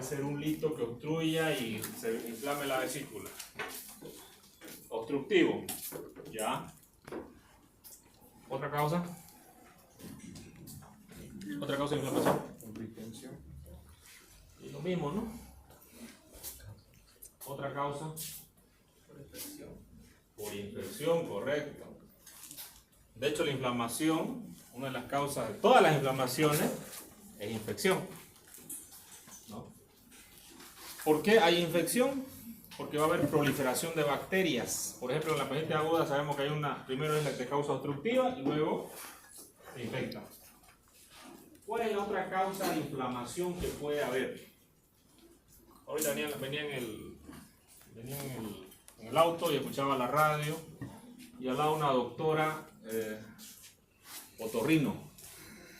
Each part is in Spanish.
ser un lito que obstruya y se inflame la vesícula. Obstructivo, ¿ya? ¿Otra causa? ¿Otra causa de inflamación? Y lo mismo, ¿no? ¿Otra causa? Por infección. Por infección, correcto. De hecho, la inflamación, una de las causas de todas las inflamaciones, es infección, ¿no? ¿Por qué hay infección? Porque va a haber proliferación de bacterias. Por ejemplo, en la hepatitis aguda sabemos que hay una, primero es la de causa obstructiva y luego se infecta. ¿Cuál es la otra causa de inflamación que puede haber? Ahorita venía en el auto y escuchaba la radio y hablaba una doctora otorrino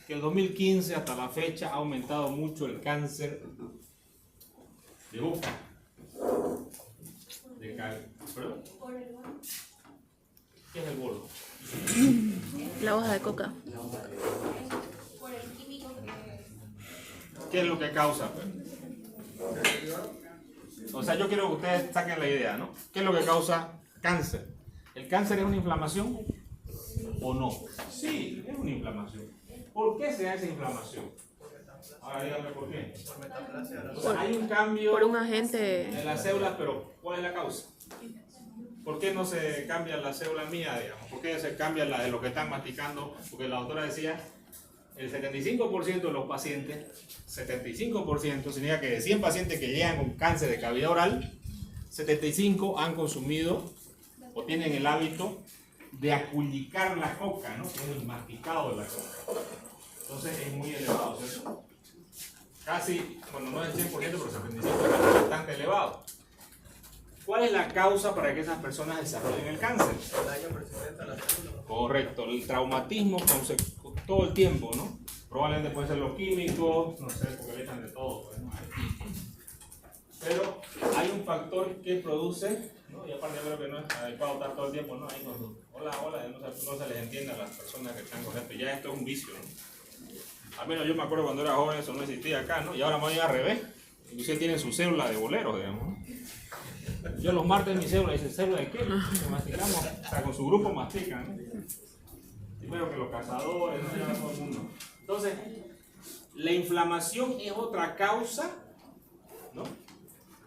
que el 2015 hasta la fecha ha aumentado mucho el cáncer de boca. ¿Perdón? ¿Qué es el bolo? La hoja de coca. ¿Qué es lo que causa? O sea, yo quiero que ustedes saquen la idea, ¿no? ¿Qué es lo que causa cáncer? ¿El cáncer es una inflamación o no? Sí, es una inflamación. ¿Por qué se da esa inflamación? Ahora díganme por qué. O sea, hay un cambio Por un agente. en las células, pero ¿cuál es la causa? ¿Por qué no se cambia la célula mía, digamos? ¿Por qué se cambia la de lo que están masticando? Porque la doctora decía, el 75% de los pacientes, 75%, significa que de 100 pacientes que llegan con cáncer de cavidad oral, 75 han consumido o tienen el hábito de aculicar la coca, ¿no? Que es el masticado de la coca. Entonces es muy elevado, ¿cierto? Casi, bueno, no es el 100%, pero 75% es bastante elevado. ¿Cuál es la causa para que esas personas desarrollen el cáncer? El daño persistente a la célula. Correcto, el traumatismo todo el tiempo, ¿no? Probablemente pueden ser los químicos, no sé, porque le echan de todo, pues, ¿no? Pero hay un factor que produce, ¿no? Y aparte yo creo que no es adecuado estar todo el tiempo, ¿no? Ahí cuando, hola, no se les entiende a las personas que están con esto. Ya esto es un vicio, ¿no? Al menos yo me acuerdo cuando era joven, eso no existía acá, ¿no? Y ahora me voy al revés. Inclusive tienen su célula de boleros, digamos, ¿no? Yo los martes mi célula, dice, ¿célula de qué? Que masticamos, o sea, con su grupo mastican, ¿no? Primero que los cazadores, no llevan a todo el mundo. Entonces, la inflamación es otra causa, ¿no?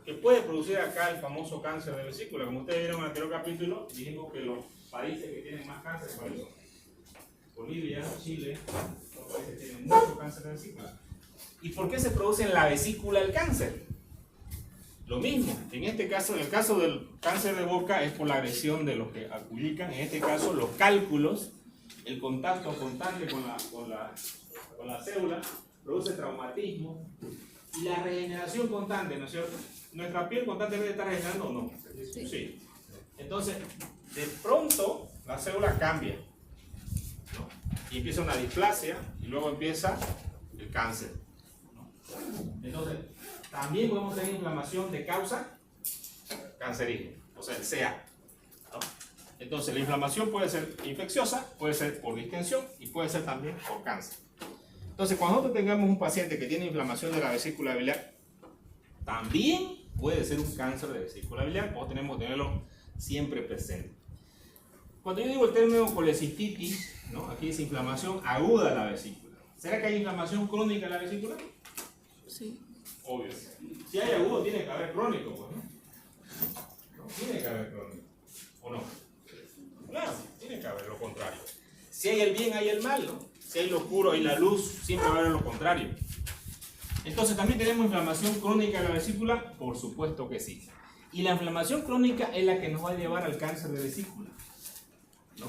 Que puede producir acá el famoso cáncer de vesícula. Como ustedes vieron en el anterior capítulo, dijimos que los países que tienen más cáncer, ¿cuáles son? Bolivia, Chile, los países que tienen mucho cáncer de vesícula. ¿Y por qué se produce en la vesícula el cáncer? Lo mismo, en este caso, en el caso del cáncer de boca es por la agresión de los que aculican, en este caso los cálculos, el contacto constante con la célula, produce traumatismo y la regeneración constante, ¿no es cierto? ¿Nuestra piel constantemente está regenerando o no? Sí. Entonces, de pronto la célula cambia, ¿no? Y empieza una displasia y luego empieza el cáncer, ¿no? Entonces, también podemos tener inflamación de causa cancerígena, o sea, el CA, ¿no? Entonces, la inflamación puede ser infecciosa, puede ser por distensión y puede ser también por cáncer. Entonces, cuando nosotros tengamos un paciente que tiene inflamación de la vesícula biliar, también puede ser un cáncer de vesícula biliar, pues tenemos que tenerlo siempre presente. Cuando yo digo el término colecistitis, ¿no? Aquí dice inflamación aguda de la vesícula. ¿Será que hay inflamación crónica en la vesícula? Sí. Obvio. Si hay agudo, tiene que haber crónico, pues, ¿no? No, tiene que haber crónico. ¿O no? Claro, tiene que haber lo contrario. Si hay el bien, hay el mal, ¿no? Si hay lo oscuro, hay la luz, siempre va a haber lo contrario. Entonces, ¿también tenemos inflamación crónica de la vesícula? Por supuesto que sí. Y la inflamación crónica es la que nos va a llevar al cáncer de vesícula, ¿no?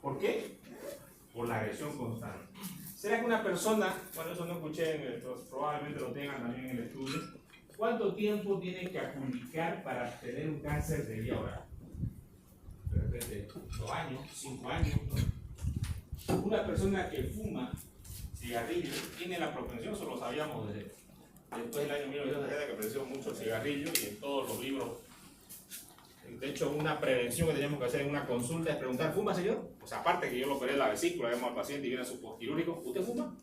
¿Por qué? Por la agresión constante. ¿Será que una persona, bueno, eso no escuché, probablemente lo tengan también en el estudio, cuánto tiempo tiene que aculicar para tener un cáncer de vía oral? De repente, 2 años, 5 años, ¿no? Una persona que fuma cigarrillo tiene la propensión, eso lo sabíamos después del año 1960 que apareció mucho el cigarrillo y en todos los libros. De hecho, una prevención que teníamos que hacer en una consulta es preguntar, ¿fuma, señor? Pues aparte que yo lo operé la vesícula, vemos al paciente y viene a su postquirúrgico, ¿usted fuma?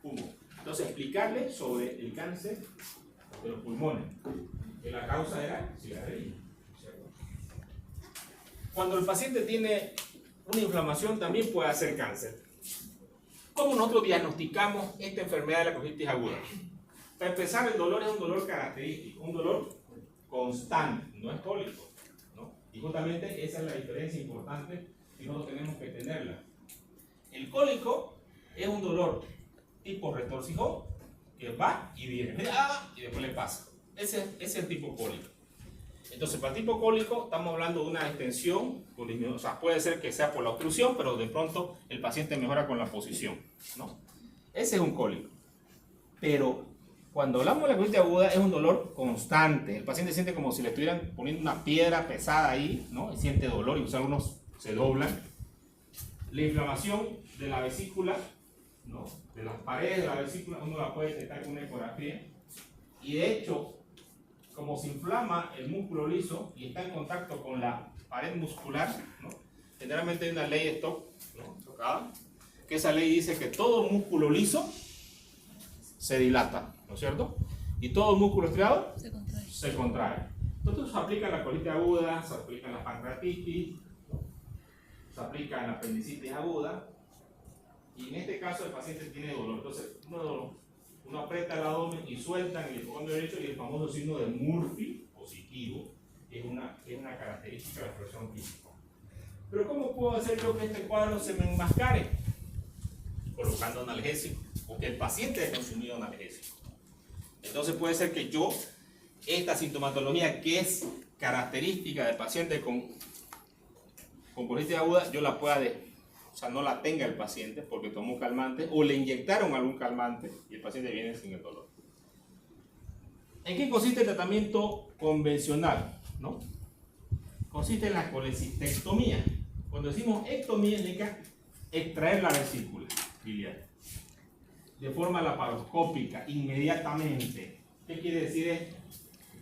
Fumo. Entonces Entonces, explicarle sobre el cáncer de los pulmones, que la causa era cigarrillo. Cuando el paciente tiene una inflamación, también puede hacer cáncer. ¿Cómo nosotros diagnosticamos esta enfermedad de la colitis aguda? Para empezar, el dolor es un dolor característico, un dolor constante, no es cólico, ¿no? Y justamente esa es la diferencia importante que nosotros tenemos que tenerla. El cólico es un dolor tipo retorcijón que va y viene, y después le pasa. Ese es el tipo cólico. Entonces, para el tipo cólico estamos hablando de una extensión, o sea, puede ser que sea por la obstrucción, pero de pronto el paciente mejora con la posición, ¿no? Ese es un cólico. Pero cuando hablamos de la colitis aguda es un dolor constante. El paciente siente como si le estuvieran poniendo una piedra pesada ahí, ¿no? Y siente dolor, incluso algunos se doblan. La inflamación de la vesícula, ¿no? De las paredes de la vesícula, uno la puede detectar con una ecografía. Y de hecho, como se inflama el músculo liso y está en contacto con la pared muscular, ¿no? Generalmente hay una ley de Stock, ¿no? Tocada, que esa ley dice que todo músculo liso se dilata, ¿no es cierto? Y todo músculo estriado se contrae. Entonces se aplica en la colitis aguda, se aplica en la pancreatitis, ¿no? Se aplica en la apendicitis aguda, y en este caso el paciente tiene dolor. Entonces uno aprieta el abdomen y suelta en el hipocondrio derecho, y el famoso signo de Murphy positivo es una característica de la expresión clínica. Pero ¿cómo puedo hacer yo que este cuadro se me enmascare? Colocando analgésico, o que el paciente haya consumido analgésico. Entonces puede ser que yo, esta sintomatología que es característica del paciente con colitis aguda, yo la pueda o sea, no la tenga el paciente porque tomó calmante o le inyectaron algún calmante y el paciente viene sin el dolor. ¿En qué consiste el tratamiento convencional? ¿No? Consiste en la colecistectomía. Cuando decimos ectomía, indica extraer la vesícula biliar de forma laparoscópica inmediatamente. ¿Qué quiere decir esto?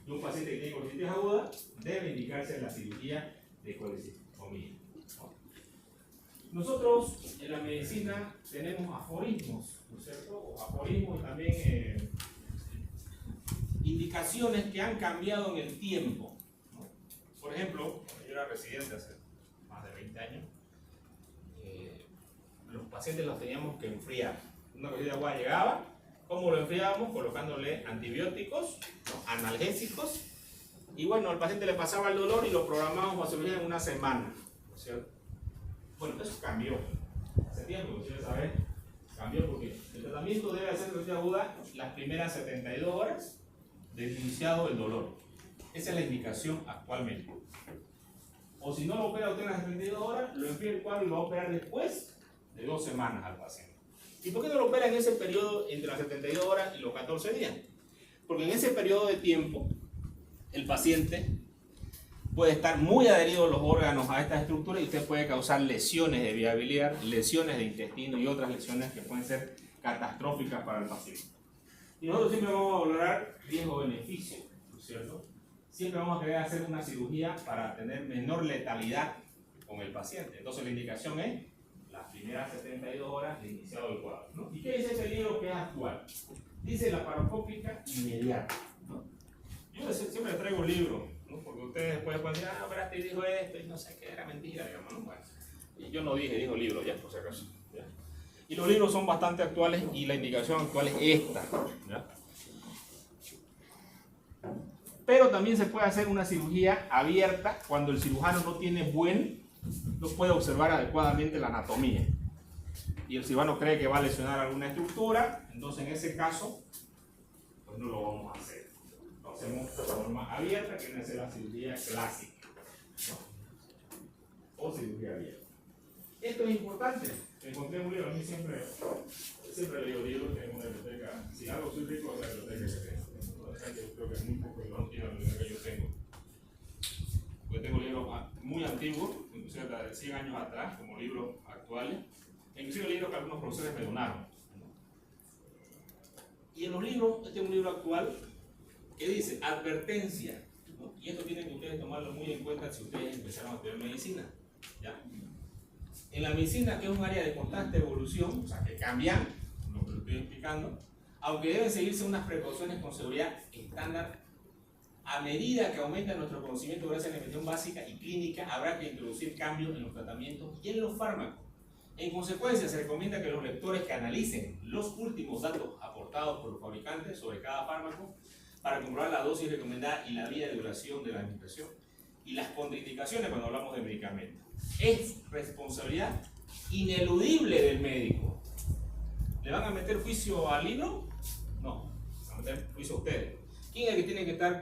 Que un paciente que tiene colitis aguda debe indicarse la cirugía de colecistectomía. Nosotros en la medicina tenemos aforismos, ¿no es cierto? O aforismos y también indicaciones que han cambiado en el tiempo, ¿no? Por ejemplo, cuando yo era residente hace más de 20 años, los pacientes los teníamos que enfriar. Una colitis aguda llegaba, ¿cómo lo enfriábamos? Colocándole antibióticos, ¿no? Analgésicos, y bueno, al paciente le pasaba el dolor y lo programábamos para cirugía en una semana, ¿no es cierto? Bueno, eso cambió. Hace tiempo, ustedes saben, cambió porque el tratamiento debe hacer colitis aguda las primeras 72 horas de iniciado el dolor. Esa es la indicación actualmente. O si no lo opera usted en las 72 horas, lo enfría el cuadro y lo va a operar después de 2 semanas al paciente. ¿Y por qué no lo opera en ese periodo entre las 72 horas y los 14 días? Porque en ese periodo de tiempo, el paciente puede estar muy adherido los órganos a estas estructuras y usted puede causar lesiones de vía biliar, lesiones de intestino y otras lesiones que pueden ser catastróficas para el paciente. Y nosotros siempre vamos a valorar riesgo-beneficio, ¿no es cierto? Siempre vamos a querer hacer una cirugía para tener menor letalidad con el paciente. Entonces la indicación es las primeras 72 horas de iniciado el cuadro, ¿no? ¿Y qué dice ese libro que es actual? Dice laparoscópica inmediata, ¿no? Yo siempre les traigo libros, ¿no? Porque ustedes después pueden decir, pero te dijo esto y no sé qué, era mentira, digamos, ¿no? Bueno, y yo no dije, dijo libro, ya, por si acaso, ¿ya? Y los libros son bastante actuales y la indicación actual es esta, ¿ya? Pero también se puede hacer una cirugía abierta cuando el cirujano no puede observar adecuadamente la anatomía. Y el cirujano cree que va a lesionar alguna estructura, entonces en ese caso, pues no lo vamos a hacer. Lo hacemos de forma abierta, que viene a ser la cirugía clásica, ¿no? O cirugía abierta. Esto es importante. Encontré un libro, a mí siempre leo libros, tengo una biblioteca. Si algo soy rico, es la biblioteca que tengo. Yo creo que es muy poco que no tiene la biblioteca que yo tengo. Porque tengo libros muy antiguos, inclusive de 100 años atrás, como libros actuales, e inclusive libros que algunos profesores me donaron, ¿no? Y en los libros, este es un libro actual que dice advertencia, ¿no? Y esto tienen que ustedes tomarlo muy en cuenta si ustedes empezaron a estudiar medicina, ¿ya? En la medicina, que es un área de constante evolución, o sea, que cambia, lo que les estoy explicando, Aunque deben seguirse unas precauciones con seguridad estándar, a medida que aumenta nuestro conocimiento gracias a la investigación básica y clínica, habrá que introducir cambios en los tratamientos y en los fármacos. En consecuencia, se recomienda que los lectores que analicen los últimos datos aportados por los fabricantes sobre cada fármaco para comprobar la dosis recomendada y la vía de duración de la administración y las contraindicaciones cuando hablamos de medicamentos. Es responsabilidad ineludible del médico. ¿Le van a meter juicio al libro? No, van a meter juicio a ustedes. ¿Quién es el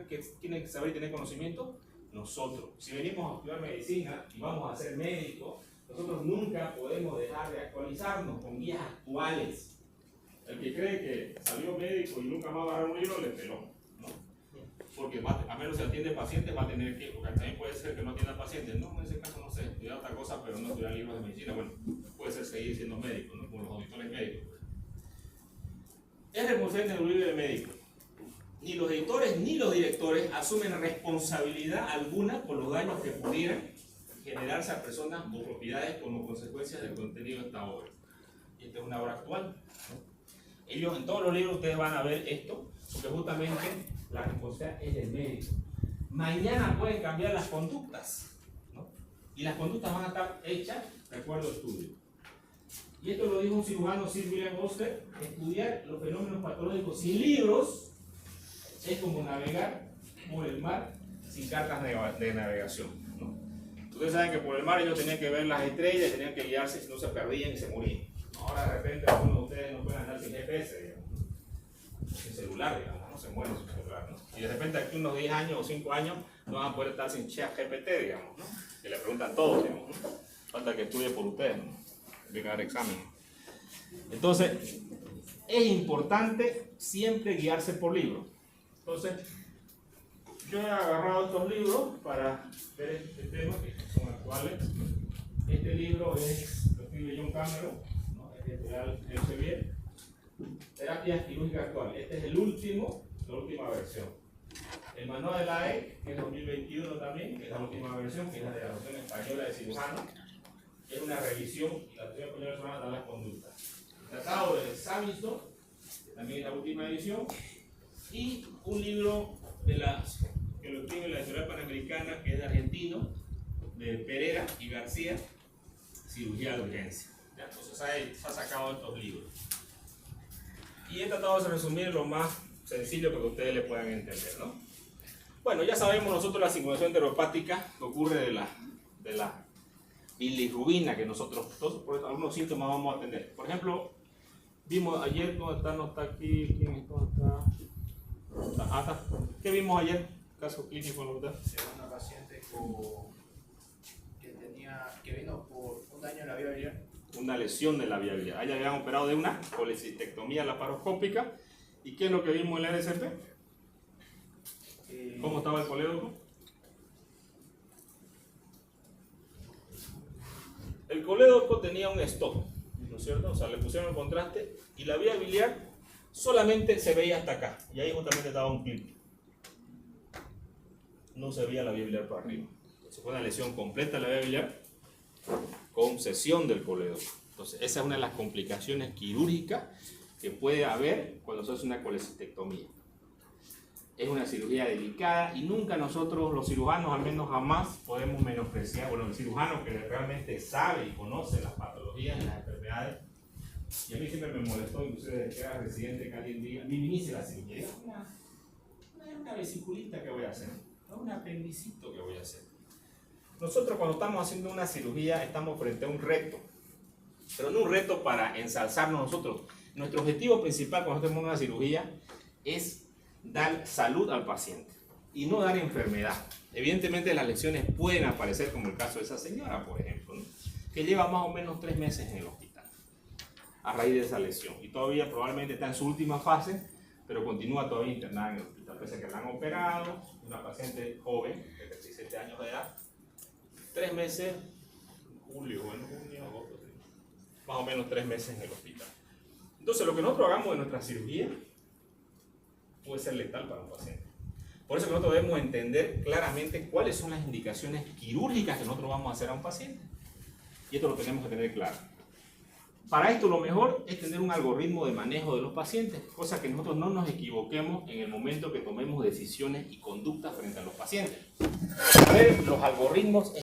que tiene que saber y tener conocimiento? Nosotros. Si venimos a estudiar medicina y vamos a ser médicos, nosotros nunca podemos dejar de actualizarnos con guías actuales. El que cree que salió médico y nunca más va a agarrar un libro, le peló, ¿no? Porque a menos si atiende pacientes va a tener que, porque también puede ser que no atienda pacientes. No, en ese caso no sé, estudiar otra cosa, pero no estudiar libros de medicina. Bueno, puede ser seguir siendo médico, ¿no? Como los auditores médicos. Es responsabilidad ineludible del médico. Ni los editores ni los directores asumen responsabilidad alguna por los daños que pudieran generarse a personas o propiedades como consecuencia del contenido de esta obra. Y esta es una obra actual, ¿no? Ellos en todos los libros ustedes van a ver esto, porque justamente la responsabilidad es del médico. Mañana pueden cambiar las conductas, ¿no? Y las conductas van a estar hechas de acuerdo al estudio. Y esto lo dijo un cirujano, Sir William Osler: estudiar los fenómenos patológicos sin libros es como navegar por el mar sin cartas de navegación, ¿no? Ustedes saben que por el mar ellos tenían que ver las estrellas, tenían que guiarse, si no se perdían y se morían. Ahora de repente algunos de ustedes no pueden andar sin GPS, digamos, sin celular, digamos, no se mueren sin celular, ¿no? Y de repente aquí unos 10 años o 5 años no van a poder estar sin ChatGPT, digamos, ¿no? Que le preguntan todo, digamos, ¿no? Falta que estudie por ustedes, ¿no? Hay que dar examen. Entonces, es importante siempre guiarse por libros. Entonces, yo he agarrado estos libros para ver este tema, que son actuales. Este libro lo escribe John Cameron, ¿no? Es editorial Elsevier. Terapia quirúrgica actual. Este es el último, la última versión. El manual de la E, que es 2021 también, que es la última versión, que es la de la Asociación Española de Cirujanos. Es una revisión, la Asociación Española de Cirujanos da las conductas. El Tratado de Samizdat, que también es la última edición. Y un libro que lo escribe la editorial Panamericana, que es de argentino, de Pereira y García, Cirugía de Urgencia. ¿Ya? Entonces ahí se ha sacado estos libros. Y he tratado de resumir lo más sencillo para que ustedes le puedan entender, ¿no? Bueno, ya sabemos nosotros la sincronización enteropática que ocurre de la bilirrubina, que nosotros, por algunos síntomas vamos a atender. Por ejemplo, vimos ayer, ¿dónde está? No está aquí, ¿quién es? ¿Dónde está? Está. ¿Qué vimos ayer? Caso clínico en la Una paciente que vino por un daño en la vía biliar. Una lesión de la vía biliar. Ahí habían operado de una colecistectomía laparoscópica. ¿Y qué es lo que vimos en la RCP? ¿Cómo estaba el colédoco? El colédoco tenía un stop, ¿no es cierto? O sea, le pusieron el contraste y la vía biliar solamente se veía hasta acá. Y ahí justamente estaba un clip. No se veía la vía biliar para arriba. Entonces fue una lesión completa de la vía biliar con cesión del colédoco. Entonces esa es una de las complicaciones quirúrgicas que puede haber cuando se hace una colecistectomía. Es una cirugía delicada y nunca nosotros los cirujanos, al menos jamás, podemos menospreciar, bueno, el cirujano que realmente sabe y conoce las patologías y las enfermedades. Y a mí siempre me molestó, inclusive desde que era residente, que alguien diga, minimice la cirugía. Es una vesiculita que voy a hacer, no un apendicito que voy a hacer. Nosotros cuando estamos haciendo una cirugía estamos frente a un reto, pero no un reto para ensalzarnos nosotros. Nuestro objetivo principal cuando hacemos una cirugía es dar salud al paciente y no dar enfermedad. Evidentemente las lesiones pueden aparecer, como el caso de esa señora, por ejemplo, ¿no? Que lleva más o menos 3 meses en el hospital a raíz de esa lesión y todavía probablemente está en su última fase, pero continúa todavía internada en el hospital, pese a que la han operado. Una paciente joven de 37 años de edad, 3 meses, junio, agosto, más o menos 3 meses en el hospital. Entonces lo que nosotros hagamos en nuestra cirugía puede ser letal para un paciente. Por eso nosotros debemos entender claramente cuáles son las indicaciones quirúrgicas que nosotros vamos a hacer a un paciente. Y esto lo tenemos que tener claro. Para esto lo mejor es tener un algoritmo de manejo de los pacientes, cosa que nosotros no nos equivoquemos en el momento que tomemos decisiones y conductas frente a los pacientes. A ver, los algoritmos